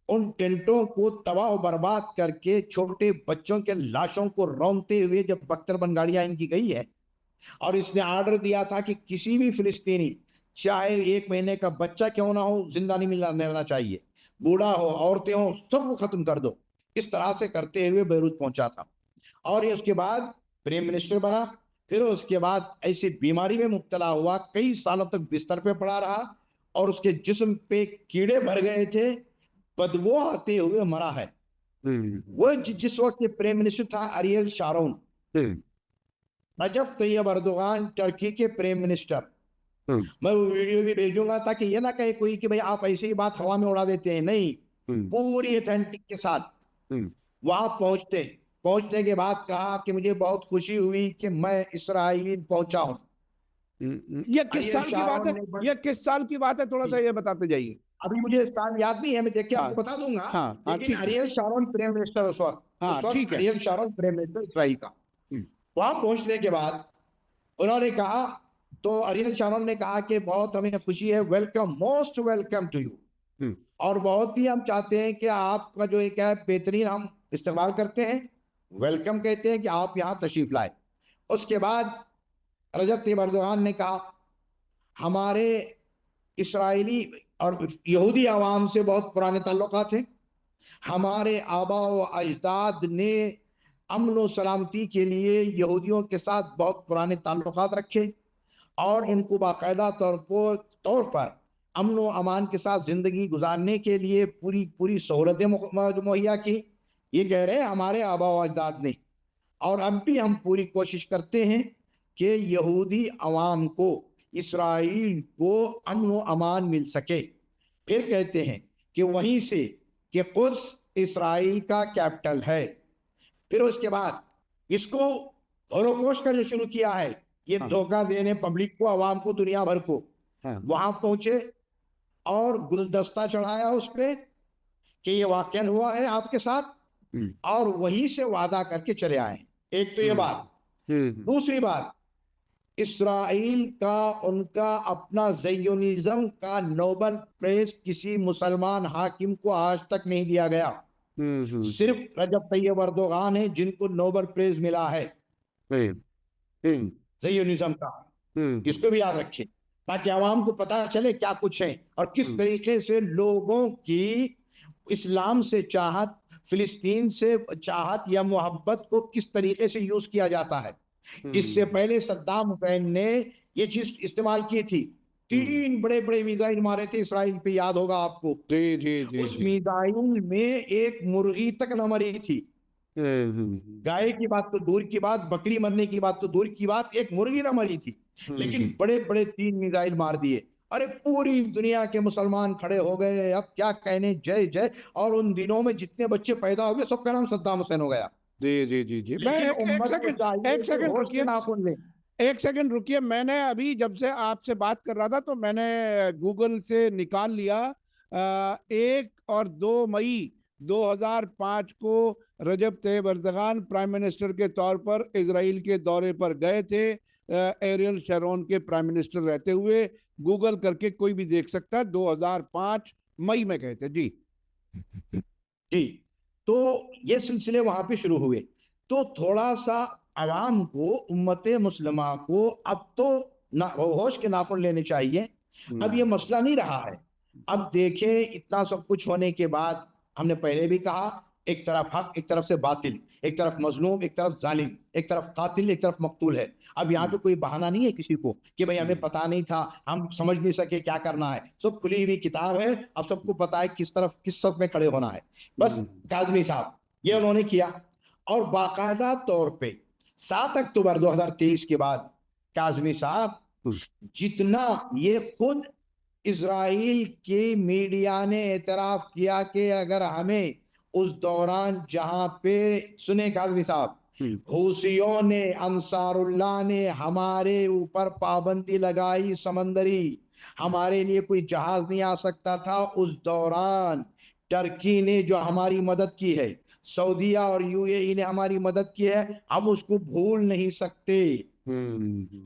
ان ٹینٹوں کو تباہ و برباد کر کے چھوٹے بچوں کے لاشوں کو رونتے ہوئے جب بختر بند گاڑیاں ان کی گئی ہے، اور اس نے آرڈر دیا تھا کہ کسی بھی فلسطینی، چاہے 1 مہینے کا بچہ کیوں نہ ہو، زندہ نہیں ملنا چاہیے، بوڑھا ہو، عورتیں ہوں، سب کو ختم کر دو. اس طرح سے کرتے ہوئے بیروت پہنچا تھا. اور یہ اس کے بعد پرائم منسٹر بنا. پھر اس کے بعد ایسی بیماری میں مبتلا ہوا، کئی سالوں تک بستر پہ پڑا رہا، اور اس کے جسم پہ کیڑے بھر گئے تھے، بدبو آتے ہوئے مرا ہے. وہ جس وقت پرائم منسٹر تھا اریل شارون. رجب طیب اردغان ٹرکی کے پرائم منسٹر. میں وہ ویڈیو بھی بھیجوں گا تاکہ یہ نہ کہے کوئی کہ بھئی آپ ایسی ہی بات ہوا میں اڑا دیتے ہیں. نہیں، پوری اتھینٹک کے ساتھ وہاں پہنچنے کے بعد کہا کہ مجھے بہت خوشی ہوئی کہ میں اسرائیل پہنچا ہوں. یہ کس سال کی بات ہے؟ یہ کس سال کی بات ہے؟ تھوڑا سا یہ بتاتے جائیے. ابھی مجھے سال یاد نہیں ہے، میں دیکھ کے آپ کو بتا دوں گا. لیکن اریل شارون پرائم منسٹر اس وقت اریل شارون پرائم منسٹر اسرائیل کا. وہاں پہنچنے کے بعد انہوں نے کہا، تو اریل شارون نے کہا کہ بہت ہمیں خوشی ہے، welcome, most welcome to you, اور بہت ہی ہم چاہتے ہیں کہ آپ کا جو ایک ہے بہترین ہم استقبال کرتے ہیں، ویلکم کہتے ہیں کہ آپ یہاں تشریف لائے. اس کے بعد رجب طیب اردغان نے کہا ہمارے اسرائیلی اور یہودی عوام سے بہت پرانے تعلقات ہیں، ہمارے آبا و اجداد نے امن و سلامتی کے لیے یہودیوں کے ساتھ بہت پرانے تعلقات رکھے، اور ان کو باقاعدہ طور پر امن و امان کے ساتھ زندگی گزارنے کے لیے پوری سہولتیں مہیا کی. یہ کہہ رہے ہیں ہمارے آبا و اجداد نے، اور اب بھی ہم پوری کوشش کرتے ہیں کہ یہودی عوام کو، اسرائیل کو امن و امان مل سکے. پھر کہتے ہیں کہ وہیں سے کہ قدس اسرائیل کا کیپٹل ہے. پھر اس کے بعد اس کو ہولوکوسٹ کا جو شروع کیا ہے، یہ ہاں دھوکہ دینے پبلک کو، عوام کو، دنیا بھر کو. ہاں وہاں پہنچے اور گلدستہ چڑھایا اس پہ کہ یہ واقعہ ہوا ہے آپ کے ساتھ، ہم، اور وہیں سے وعدہ کر کے چلے آئے. ایک تو یہ ہم، بات. ہم، دوسری بات، اسرائیل کا ان کا اپنا زیونزم کا نوبل پرائز کسی مسلمان حاکم کو آج تک نہیں دیا گیا. ہم، صرف رجب طیب اردوغان ہیں جن کو نوبل پرائز ملا ہے ہم، ہم، زیونزم کا. ہم، اس کو بھی یاد رکھیں تاکہ عوام کو پتا چلے کیا کچھ ہے اور کس ہم، طریقے سے لوگوں کی اسلام سے چاہت، فلسطین سے چاہت یا محبت کو کس طریقے سے یوز کیا جاتا ہے. اس سے ہم، پہلے صدام حسین نے یہ چیز استعمال کی تھی. ہم، 3 بڑے بڑے میزائل مارے تھے اسرائیل پہ، یاد ہوگا آپ کو. جی جی جی اس جی، میزائل میں ایک مرغی تک نہ مری تھی. ہم، گائے کی بات تو دور کی بات، بکری مرنے کی بات تو دور کی بات، ایک مرغی نہ مری تھی. لیکن ہم، بڑے بڑے 3 میزائل مار دیے. ارے پوری دنیا کے مسلمان کھڑے ہو گئے، اب کیا کہنے، جے جے. اور ان دنوں میں جتنے بچے پیدا ہو گئے سب کا نام صدام حسین ہو گیا. جی جی جی جی. میں لیکن ایک امت کو سیکنڈ، چاہیے ایک کہ سیکنڈ ہوش کے رکیے، ناخن لیں. ایک سیکنڈ رکیے. میں نے ابھی جب سے آپ سے بات کر رہا تھا تو میں نے گوگل سے نکال لیا 1 اور 2 مئی 2005 کو رجب طیب اردوغان پرائم منسٹر کے طور پر اسرائیل کے دورے پر گئے تھے، ایریل شیرون کے پرائم منسٹر رہتے ہوئے. گوگل کر کے کوئی بھی دیکھ سکتا ہے، 2005 مئی میں گئے تھے. جی جی. تو یہ سلسلے وہاں پہ شروع ہوئے. تو تھوڑا سا عوام کو، امت مسلمہ کو اب تو ہوش کے ناخن لینے چاہیے. اب یہ مسئلہ نہیں رہا ہے. اب دیکھیں اتنا سب کچھ ہونے کے بعد، ہم نے پہلے بھی کہا، ایک طرف حق، ایک طرف سے باطل، ایک طرف مظلوم، ایک طرف ظالم، ایک طرف قاتل، ایک طرف مقتول ہے. اب یہاں پہ کوئی بہانہ نہیں ہے کسی کو کہ بھئی ہمیں پتا نہیں تھا، ہم سمجھ نہیں سکے کیا کرنا ہے. سب کھلی ہوئی کتاب ہے، اب سب کو پتا ہے کس طرف، کس صف میں کھڑے ہونا ہے. بس کاظمی صاحب یہ انہوں نے کیا. اور باقاعدہ طور پہ 7 اکتوبر 2023 کے بعد کاظمی صاحب جتنا یہ خود اسرائیل کی میڈیا نے اعتراف کیا کہ اگر ہمیں اس دوران جہاں پہ، سنیں کاظمی صاحب، حوثیوں نے، انصار اللہ نے ہمارے اوپر پابندی لگائی سمندری، ہمارے لیے کوئی جہاز نہیں آ سکتا تھا. اس دوران ٹرکی نے جو ہماری مدد کی ہے، سعودیہ اور یو اے ای نے ہماری مدد کی ہے، ہم اس کو بھول نہیں سکتے.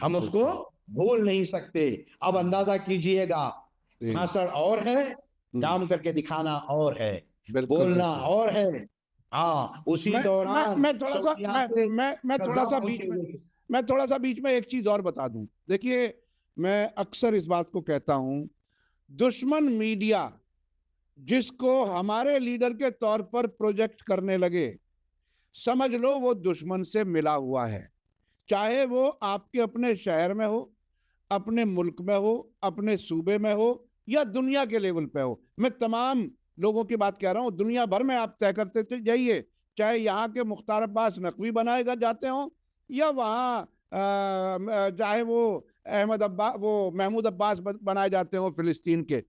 ہم اس کو بھول نہیں سکتے. اب اندازہ کیجئے گا، بھاسڑ اور ہے، کام کر کے دکھانا اور ہے، بولنا اور ہے. ہاں اسی دوران میں تھوڑا سا سعودیہ سے میں تھوڑا غزہ سا پہنچے ہوئے تھے. میں تھوڑا سا بیچ میں ایک چیز اور بتا دوں. دیکھیے، میں اکثر اس بات کو کہتا ہوں، دشمن میڈیا جس کو ہمارے لیڈر کے طور پر پروجیکٹ کرنے لگے، سمجھ لو وہ دشمن سے ملا ہوا ہے. چاہے وہ آپ کے اپنے شہر میں ہو، اپنے ملک میں ہو، اپنے صوبے میں ہو، یا دنیا کے لیول پہ ہو. میں تمام لوگوں کی بات کہہ رہا ہوں. دنیا بھر میں آپ طے کرتے جائیے، چاہے یہاں کے مختار عباس نقوی بنائے گا جاتے ہوں، یا وہاں چاہے وہ محمود عباس بنائے جاتے ہوں فلسطین کے.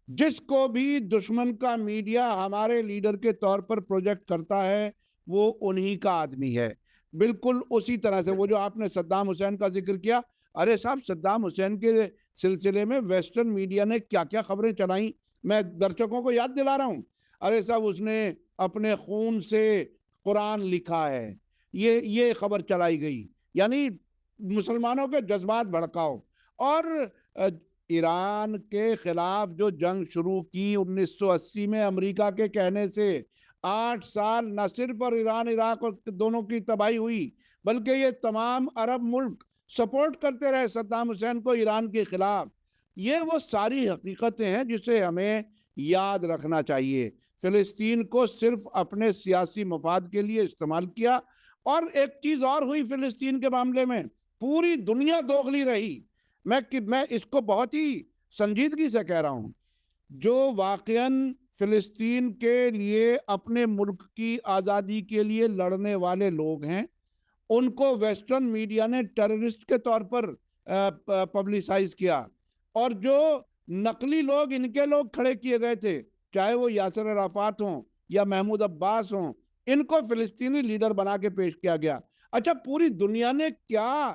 جس کو بھی دشمن کا میڈیا ہمارے لیڈر کے طور پر پروجیکٹ کرتا ہے، وہ انہی کا آدمی ہے. بالکل اسی طرح سے وہ جو آپ نے صدام حسین کا ذکر کیا، ارے صاحب صدام حسین کے سلسلے میں ویسٹرن میڈیا نے کیا کیا خبریں چلائیں، میں درشکوں کو یاد دلا رہا ہوں. ارے صاحب اس نے اپنے خون سے قرآن لکھا ہے، یہ خبر چلائی گئی. یعنی مسلمانوں کے جذبات بھڑکاؤ. اور ایران کے خلاف جو جنگ شروع کی 1980 میں امریکہ کے کہنے سے، 8 سال نہ صرف اور ایران عراق اور دونوں کی تباہی ہوئی، بلکہ یہ تمام عرب ملک سپورٹ کرتے رہے صدام حسین کو ایران کے خلاف. یہ وہ ساری حقیقتیں ہیں جسے ہمیں یاد رکھنا چاہیے. فلسطین کو صرف اپنے سیاسی مفاد کے لیے استعمال کیا. اور ایک چیز اور ہوئی فلسطین کے معاملے میں، پوری دنیا دوغلی رہی. میں اس کو بہت ہی سنجیدگی سے کہہ رہا ہوں. جو واقعاً فلسطین کے لیے، اپنے ملک کی آزادی کے لیے لڑنے والے لوگ ہیں، ان کو ویسٹرن میڈیا نے ٹیررسٹ کے طور پر پبلسائز کیا. اور جو نقلی لوگ، ان کے لوگ کھڑے کیے گئے تھے، چاہے وہ یاسر عرفات ہوں یا محمود عباس ہوں، ان کو فلسطینی لیڈر بنا کے پیش کیا گیا. اچھا پوری دنیا نے کیا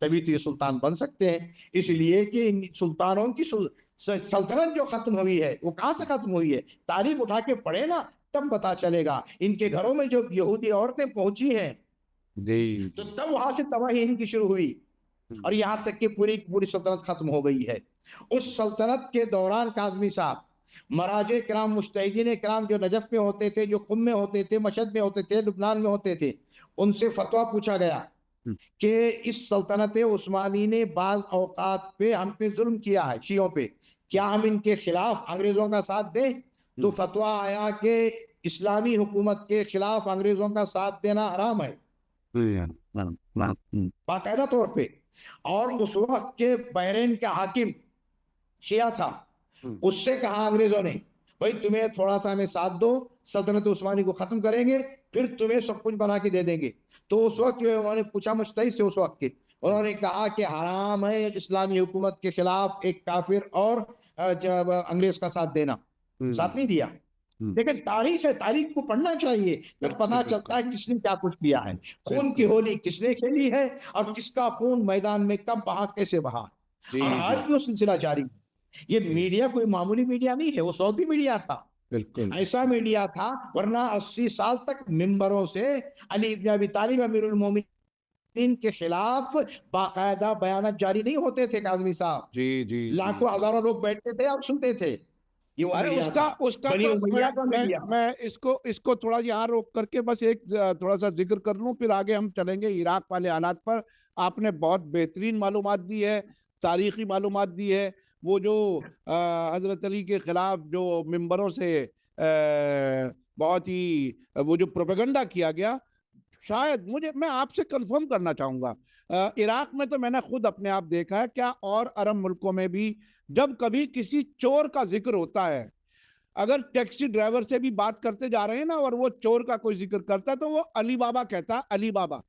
تبھی تو یہ سلطان بن سکتے ہیں. اس لیے کہ ان سلطانوں کی سلطنت جو ختم ہوئی ہے وہ کہاں سے ختم ہوئی ہے؟ تاریخ اٹھا کے پڑھے نا تب پتا چلے گا. ان کے گھروں میں جو یہودی عورتیں پہنچی ہیں جی تو تب وہاں سے تباہی ان کی شروع ہوئی اور یہاں تک کہ پوری پوری سلطنت ختم ہو گئی ہے. اس سلطنت کے دوران کاظمی صاحب مراجع کرام مجتہدین کرام جو نجف میں ہوتے تھے, جو قم میں ہوتے تھے, مشہد میں ہوتے تھے, لبنان میں ہوتے تھے, ان سے فتویٰ پوچھا گیا کہ اس سلطنت عثمانی نے بعض اوقات پہ ہم پہ ظلم کیا ہے, شیعوں پہ, کیا ہم ان کے خلاف انگریزوں کا ساتھ دیں؟ تو فتویٰ آیا کہ اسلامی حکومت کے خلاف انگریزوں کا ساتھ دینا حرام ہے باقاعدہ طور پہ. اور اس وقت کے بحرین کا حاکم شیعہ تھا, اس سے کہا انگریزوں نے بھائی تمہیں تھوڑا سا ہمیں ساتھ دو, سلطنت عثمانی کو ختم کریں گے پھر تمہیں سب کچھ بنا کے دے دیں گے. تو اس وقت جو انہوں نے پوچھا مجتہد سے اس وقت کے, انہوں نے کہا کہ حرام ہے اسلامی حکومت کے خلاف ایک کافر اور انگریز کا ساتھ دینا, ساتھ نہیں دیا. لیکن تاریخ ہے, تاریخ کو پڑھنا چاہیے, تب پتا چلتا ہے کس نے کیا کچھ کیا ہے, خون کی ہولی کس نے کھیلی ہے اور کس کا خون میدان میں کب بہا, کیسے بہا. اور آج بھی وہ سلسلہ جاری ہے. یہ میڈیا کوئی معمولی میڈیا نہیں ہے, وہ سعودی میڈیا تھا, بالکل ایسا میڈیا تھا, ورنہ 80 سال تک ممبروں سے علی بن ابی طالب امیر المومنین کے خلاف باقاعدہ بیانات جاری نہیں ہوتے تھے کاظمی صاحب. جی لاکھوں ہزاروں لوگ بیٹھتے تھے اور سنتے تھے. یہ وہ ارے میڈیا اس کا تھا, بنی امیہ کا میڈیا. میں اس کو تھوڑا یہاں روک کر کے بس ایک تھوڑا سا ذکر کر لوں, پھر آگے ہم چلیں گے عراق والے حالات پر. آپ نے بہت بہترین معلومات دی ہے, تاریخی معلومات دی ہے. وہ جو حضرت علی کے خلاف جو ممبروں سے بہت ہی وہ جو پروپیگنڈا کیا گیا, شاید میں آپ سے کنفرم کرنا چاہوں گا, عراق میں تو میں نے خود اپنے آپ دیکھا ہے, کیا اور عرب ملکوں میں بھی جب کبھی کسی چور کا ذکر ہوتا ہے, اگر ٹیکسی ڈرائیور سے بھی بات کرتے جا رہے ہیں نا اور وہ چور کا کوئی ذکر کرتا ہے تو وہ علی بابا کہتا, علی بابا.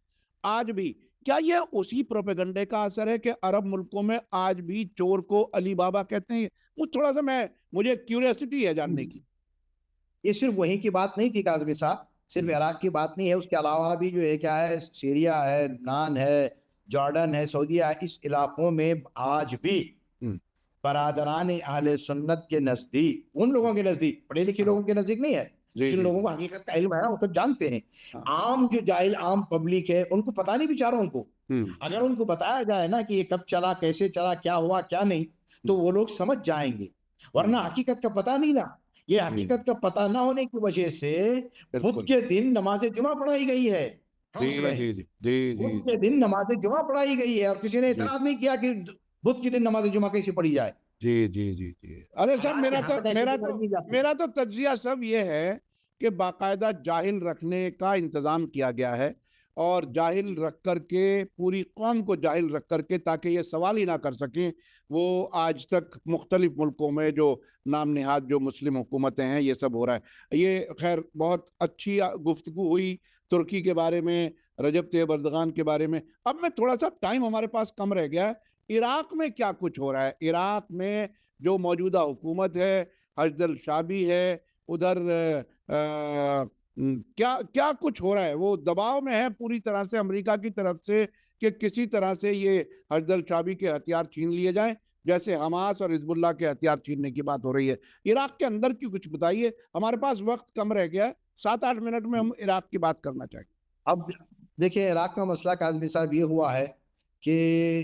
آج بھی کیا یہ اسی پروپیگنڈے کا اثر ہے کہ عرب ملکوں میں آج بھی چور کو علی بابا کہتے ہیں؟ وہ تھوڑا سا مجھے کیوریوسٹی ہے جاننے کی. یہ صرف وہیں کی بات نہیں تھی کاظمی صاحب, صرف عراق کی بات نہیں ہے, اس کے علاوہ بھی جو ہے کیا ہے, سیریا ہے, لبنان ہے, جارڈن ہے, سعودیہ ہے, اس علاقوں میں آج بھی برادران اہل سنت کے نزدیک, ان لوگوں کے نزدیک, پڑھے لکھے لوگوں کے نزدیک نہیں ہے, جن لوگوں کو حقیقت کا علم ہے وہ تو جانتے ہیں, عام جو جاہل عام پبلک ہے ان کو پتہ نہیں بیچاروں کو. اگر ان کو بتایا جائے نا کہ یہ کب چلا, کیسے چلا, کیا ہوا کیا نہیں, تو وہ لوگ سمجھ جائیں گے, ورنہ حقیقت کا پتہ نہیں نا. یہ حقیقت کا پتہ نہ ہونے کی وجہ سے بدھ کے دن نماز جمعہ پڑھائی گئی ہے, بدھ کے دن نماز جمعہ پڑھائی گئی ہے, اور کسی نے اعتراض نہیں کیا کہ بدھ کے دن نماز جمعہ کیسے پڑھی جائے. جی ارے صاحب میرا تو تجزیہ سب یہ ہے کہ باقاعدہ جاہل رکھنے کا انتظام کیا گیا ہے, اور جاہل رکھ کر کے پوری قوم کو جاہل رکھ کر کے تاکہ یہ سوال ہی نہ کر سکیں. وہ آج تک مختلف ملکوں میں جو نام نہاد جو مسلم حکومتیں ہیں یہ سب ہو رہا ہے. یہ خیر بہت اچھی گفتگو ہوئی ترکی کے بارے میں, رجب طیب اردغان کے بارے میں. اب میں تھوڑا سا ٹائم ہمارے پاس کم رہ گیا ہے, عراق میں کیا کچھ ہو رہا ہے. عراق میں جو موجودہ حکومت ہے, حشد الشعبی ہے, ادھر کیا کچھ ہو رہا ہے؟ وہ دباؤ میں ہے پوری طرح سے امریکہ کی طرف سے کہ کسی طرح سے یہ حشد الشعبی کے ہتھیار چھین لیے جائیں, جیسے حماس اور حزب اللہ کے ہتھیار چھیننے کی بات ہو رہی ہے. عراق کے اندر کی کچھ بتائیے, ہمارے پاس وقت کم رہ گیا ہے, 7-8 منٹ میں ہم عراق کی بات کرنا چاہیں. اب دیکھیں عراق کا مسئلہ کاظمی صاحب یہ ہوا ہے کہ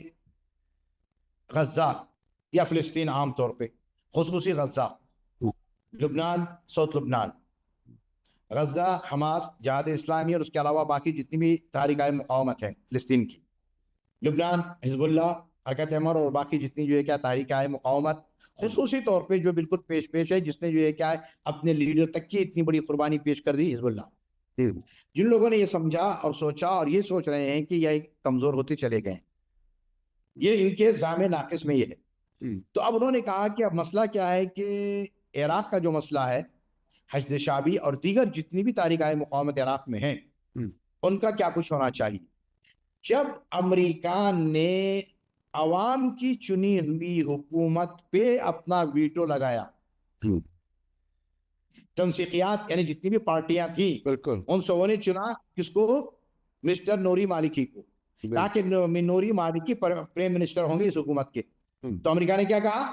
غزہ یا فلسطین عام طور پہ, خصوصی غزہ, لبنان, ساؤتھ لبنان, غزہ حماس جہاد اسلامی اور اس کے علاوہ باقی جتنی بھی تحریکائے مقاومت ہیں فلسطین کی, لبنان حزب اللہ, حرکت احمر اور باقی جتنی جو ہے کیا تحریکائے مقاومت, خصوصی طور پہ جو بالکل پیش ہے جس نے جو ہے کیا ہے اپنے لیڈر تک کی اتنی بڑی قربانی پیش کر دی, حزب اللہ. جن لوگوں نے یہ سمجھا اور سوچا اور یہ سوچ رہے ہیں کہ یہ کمزور ہوتے چلے گئے, یہ ان کے زعم ناقص میں یہ ہے. تو اب انہوں نے کہا کہ اب مسئلہ کیا ہے کہ عراق کا جو مسئلہ ہے, حشد شعبی اور دیگر جتنی بھی تحریکائے مقاومت عراق میں ہیں ان کا کیا کچھ ہونا چاہیے. جب امریکہ نے عوام کی چنی ہوئی حکومت پہ اپنا ویٹو لگایا, تنسیقیات یعنی جتنی بھی پارٹیاں تھیں بالکل ان سبوں نے چنا کس کو, مسٹر نوری مالکی کو. کہا کہ نوری مالکی پرائم منسٹر ہوں گے اس حکومت کے. تو امریکہ نے کیا کہا؟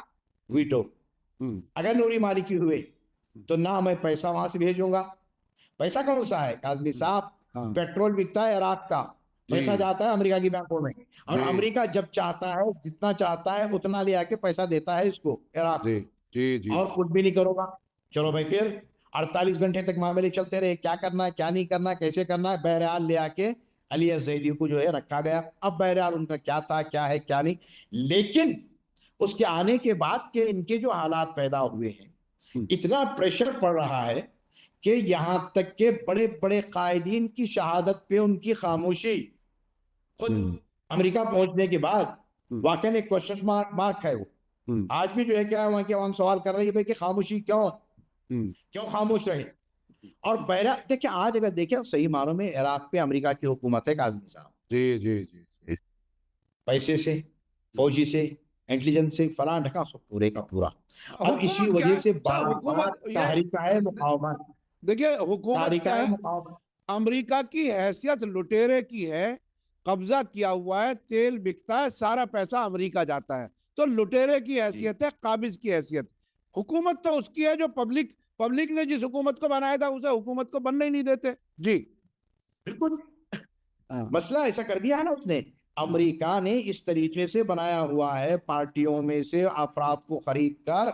ویٹو. اگر نوری مالکی ہوئے تو نہ میں پیسہ وہاں سے بھیجوں گا. پیسہ کون سا ہے کاظمی صاحب؟ پیٹرول بکتا ہے عراق کا, پیسہ جاتا ہے امریکہ کی بینکوں میں, اور امریکہ جب چاہتا ہے جتنا چاہتا ہے اتنا لے آ کے پیسہ دیتا ہے اس کو عراق, اور کچھ بھی نہیں کرو گا. چلو بھائی, پھر 48 گھنٹے تک معاملے چلتے رہے, کیا کرنا ہے کیا نہیں کرنا, کیسے کرنا ہے. بہرحال لے آ کے علی الزیدی کو جو ہے رکھا گیا. اب بہرحال ان کا کیا تھا کیا ہے کیا نہیں, لیکن اس کے آنے کے بعد کہ ان کے جو حالات پیدا ہوئے ہیں, اتنا پریشر پڑ رہا ہے کہ یہاں تک کہ بڑے بڑے قائدین کی شہادت پہ ان کی خاموشی, خود امریکہ پہنچنے کے بعد واقعی ایک کوشچن مارک ہے. وہ آج بھی جو ہے کیا وہاں کے عوام سوال کر رہی ہے کہ خاموشی کیوں خاموش رہے. اور بہرحال دیکھیں, آج اگر دیکھیں صحیح معنوں میں عراق پہ امریکہ کی حکومت ہے کاظمی صاحب, پیسے سے, فوجی سے, انٹیلیجنس سے, فلاں ڈھکا سب پورے کا پورا. اب اسی وجہ سے تحریک مقاومت, دیکھیے حکومت کیا ہے, امریکہ کی حیثیت لٹیرے کی ہے, قبضہ کیا ہوا ہے, تیل بکتا ہے, سارا پیسہ امریکہ جاتا ہے, تو لٹیرے کی حیثیت ہے, قابض کی حیثیت. حکومت تو اس کی ہے جو پبلک نے جس حکومت کو بنایا تھا اسے حکومت کو بننے ہی نہیں دیتے. جی بالکل, مسئلہ ایسا کر دیا ہے نا اس نے. امریکہ نے اس طریقے سے بنایا ہوا ہے, پارٹیوں میں سے افراد کو خرید کر,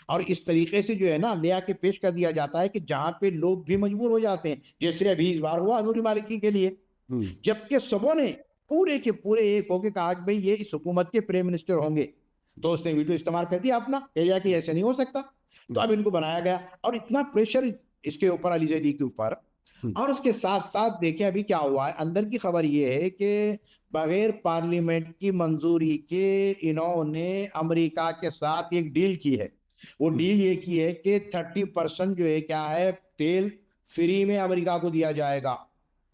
اور اس طریقے سے جو ہے نا لیا کے پیش کر دیا جاتا ہے کہ جہاں پہ لوگ بھی مجبور ہو جاتے ہیں, جیسے ابھی اس بار ہوا نوری مالکی کے لیے, جبکہ سبوں نے پورے کے پورے ایک ہو کے کہا کہ بھئی یہ اس حکومت کے پرائم منسٹر ہوں گے, تو اس نے ویٹو استعمال کر دیا اپنا, کہا کہ ایسے نہیں ہو سکتا. تو اب ان کو بنایا گیا, اور اتنا پریشر اس کے اوپر, علی زیدی کے اوپر. اور اس کے ساتھ ساتھ دیکھیں ابھی کیا ہوا ہے, اندر کی خبر یہ ہے کہ بغیر پارلیمنٹ کی منظوری کے انہوں نے امریکہ کے ساتھ ایک ڈیل کی ہے. وہ ڈیل یہ کی ہے کہ 30% جو ہے کیا ہے تیل فری میں امریکہ کو دیا جائے گا,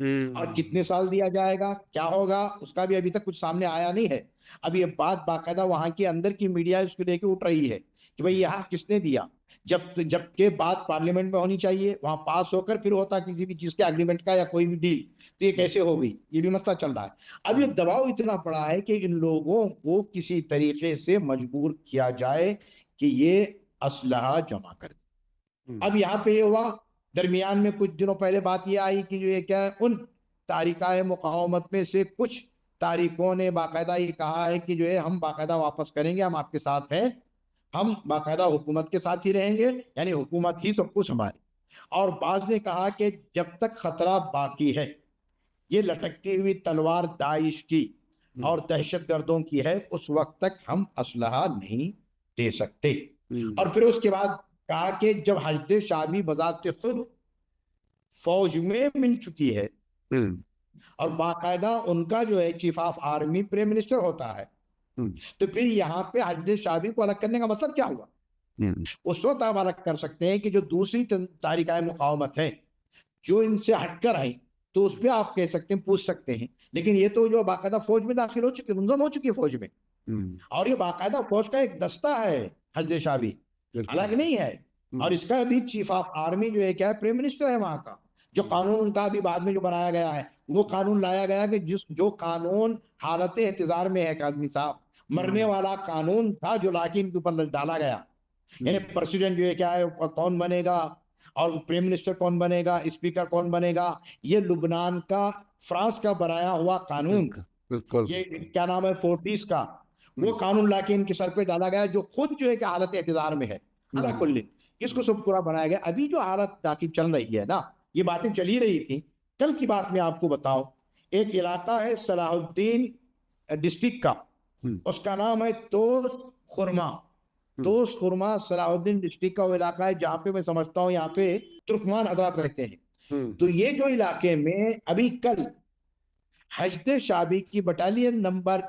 اور کتنے سال دیا جائے گا, کیا ہوگا, اس کا بھی ابھی تک کچھ سامنے آیا نہیں ہے. اب یہ بات باقاعدہ وہاں کے اندر کی میڈیا اس کو لے کے اٹھ رہی ہے کہ بھئی یہاں کس نے دیا, جب کہ بات پارلیمنٹ میں ہونی چاہیے, وہاں پاس ہو کر پھر ہوتا کسی بھی چیز کے ایگریمنٹ کا یا کوئی بھی ڈیل, تو یہ کیسے ہو گئی, یہ بھی مسئلہ چل رہا ہے. اب یہ دباؤ اتنا پڑا ہے کہ ان لوگوں کو کسی طریقے سے مجبور کیا جائے کہ یہ اسلحہ جمع کر دیں. اب یہاں پہ یہ ہوا, درمیان میں کچھ دنوں پہلے بات یہ آئی کہ جو یہ کیا ہے, ان تاریخہ مقاومت میں سے کچھ تاریخوں نے باقاعدہ یہ کہا ہے کہ جو ہے ہم باقاعدہ واپس کریں گے, ہم آپ کے ساتھ ہیں, ہم باقاعدہ حکومت کے ساتھ ہی رہیں گے, یعنی حکومت ہی سب کچھ ہماری. اور بعض نے کہا کہ جب تک خطرہ باقی ہے, یہ لٹکتی ہوئی تلوار داعش کی اور دہشت گردوں کی ہے, اس وقت تک ہم اسلحہ نہیں دے سکتے. اور پھر اس کے بعد کہا کہ جب حشد شعبی بذات خود فوج میں مل چکی ہے, اور باقاعدہ ان کا جو ہے chief of army prime minister ہوتا ہے, تو پھر یہاں پہ حشد شعبی کو الگ کرنے کا مطلب کیا ہوا؟ اس وقت آپ الگ کر سکتے ہیں کہ جو دوسری تاریخہ مقاومت ہے جو ان سے ہٹ کر آئی, تو اس پہ آپ کہہ سکتے ہیں, پوچھ سکتے ہیں. لیکن یہ تو جو باقاعدہ فوج میں داخل ہو چکی, منظم ہو چکی ہے فوج میں, اور یہ باقاعدہ فوج کا ایک دستہ ہے حشد شعبی, الگ نہیں ہے. اور اس کا بھی چیف آف آرمی جو ہے کیا ہے پرائم منسٹر ہے وہاں کا. جو قانون کا بھی بعد میں جو بنایا گیا ہے, وہ قانون لایا گیا کہ جو قانون حالت انتظار میں ہے کاظمی صاحب, مرنے والا قانون تھا جو لاکن کے اوپر ڈالا گیا, یعنی پریسیڈنٹ جو ہے کیا ہے کون بنے گا, اور پرائم منسٹر کون بنے گا, اسپیکر کون بنے گا, یہ لبنان کا فرانس کا بنایا ہوا قانون, یہ کیا نام ہے 40s کا, وہ قانون لا کے ان کے سر پہ ڈالا گیا, جو خود جو ہے کہ حالت اعتدار میں ہے. اس کو سب پورا بنایا گیا. ابھی جو حالت داخل چل رہی ہے نا, یہ باتیں چلی رہی تھی. کل کی بات میں آپ کو بتاؤ, ایک علاقہ ہے صلاح الدین ڈسٹرکٹ کا, اس کا نام ہے توس خرما. توس خرما صلاح الدین ڈسٹرکٹ کا وہ علاقہ ہے جہاں پہ میں سمجھتا ہوں یہاں پہ ترکمان حضرات رہتے ہیں. تو یہ جو علاقے میں ابھی کل حشد شعبی کی بٹالین نمبر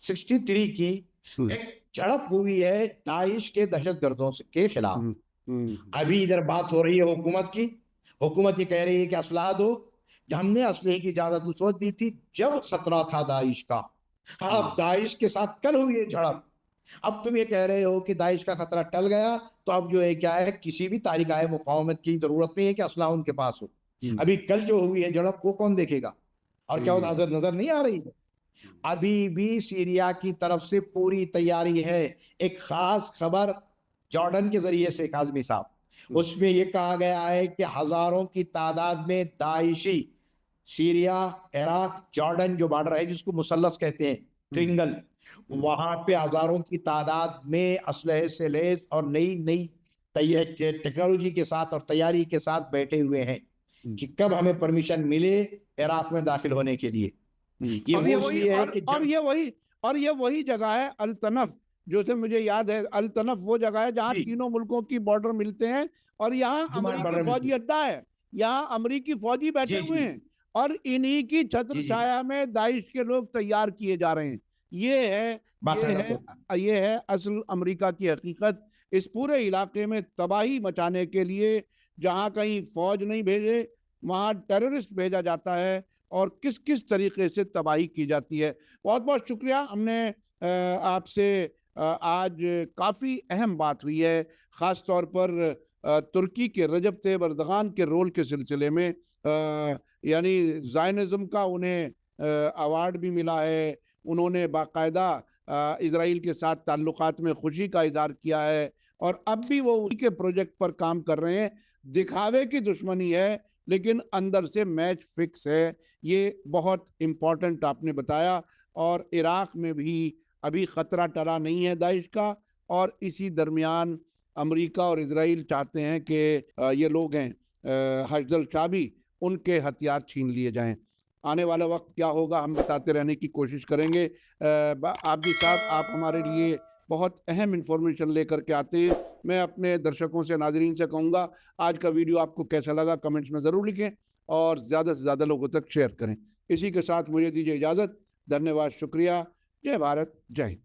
63 کی ایک جھڑپ ہوئی ہے داعش کے دہشت گردوں کے خلاف. ابھی ادھر بات ہو رہی ہے حکومت کی, حکومت یہ کہہ رہی ہے کہ اسلحہ دو. ہم نے اسلحے کی اجازت اس وقت دی تھی جب خطرہ تھا داعش کا. اب داعش کے ساتھ کل ہوئی ہے جھڑپ, اب تم یہ کہہ رہے ہو کہ داعش کا خطرہ ٹل گیا, تو اب جو ہے کیا ہے کسی بھی تاریخہ مقاومت کی ضرورت نہیں ہے کہ اسلحہ ان کے پاس ہو. ابھی کل جو ہوئی ہے جھڑپ, وہ کون دیکھے گا, اور کیا وہ نظر نہیں آ رہی ہے. ابھی بھی سیریا کی طرف سے پوری تیاری ہے. ایک خاص خبر جارڈن کے ذریعے سے کاظمی صاحب، اس میں یہ کہا گیا ہے کہ ہزاروں کی تعداد میں داعشی سیریا، عراق، جارڈن جو بارڈر ہے جس کو مثلث کہتے ہیں، ٹرینگل، وہاں پہ ہزاروں کی تعداد میں اسلحے سے لیس اور نئی ٹیکنالوجی کے ساتھ اور تیاری کے ساتھ بیٹھے ہوئے ہیں کہ کب ہمیں پرمیشن ملے عراق میں داخل ہونے کے لیے. یہ وہ لیے ہے کہ اور یہ وہی جگہ ہے الطنف، جو سے مجھے یاد ہے، الطنف وہ جگہ ہے جہاں جی. تینوں ملکوں کی بارڈر ملتے ہیں، اور یہاں امریکی فوجی اڈا ہے، یہاں امریکی فوجی بیٹھے ہوئے ہیں، اور انہی کی چھتر چھایا میں داعش کے لوگ تیار کیے جا رہے ہیں. یہ ہے اصل امریکہ کی حقیقت. اس پورے علاقے میں تباہی مچانے کے لیے جہاں کہیں فوج نہیں بھیجے وہاں ٹیررسٹ بھیجا جاتا ہے، اور کس کس طریقے سے تباہی کی جاتی ہے. بہت بہت شکریہ. ہم نے آپ سے آج کافی اہم بات ہوئی ہے، خاص طور پر ترکی کے رجب طیب اردغان کے رول کے سلسلے میں. یعنی زائنزم کا انہیں ایوارڈ بھی ملا ہے، انہوں نے باقاعدہ اسرائیل کے ساتھ تعلقات میں خوشی کا اظہار کیا ہے، اور اب بھی وہ اسی کے پروجیکٹ پر کام کر رہے ہیں. دکھاوے کی دشمنی ہے لیکن اندر سے میچ فکس ہے. یہ بہت امپورٹنٹ آپ نے بتایا. اور عراق میں بھی ابھی خطرہ ٹلا نہیں ہے داعش کا، اور اسی درمیان امریکہ اور اسرائیل چاہتے ہیں کہ یہ لوگ ہیں حشد الشعبی، ان کے ہتھیار چھین لیے جائیں. آنے والا وقت کیا ہوگا ہم بتاتے رہنے کی کوشش کریں گے. عابدی صاحب، آپ ہمارے لیے بہت اہم انفارمیشن لے کر کے آتے ہیں. میں اپنے درشکوں سے، ناظرین سے کہوں گا آج کا ویڈیو آپ کو کیسا لگا کمنٹس میں ضرور لکھیں، اور زیادہ سے زیادہ لوگوں تک شیئر کریں. اسی کے ساتھ مجھے دیجیے اجازت. دھنیہ واد، شکریہ. جے بھارت، جے ہند.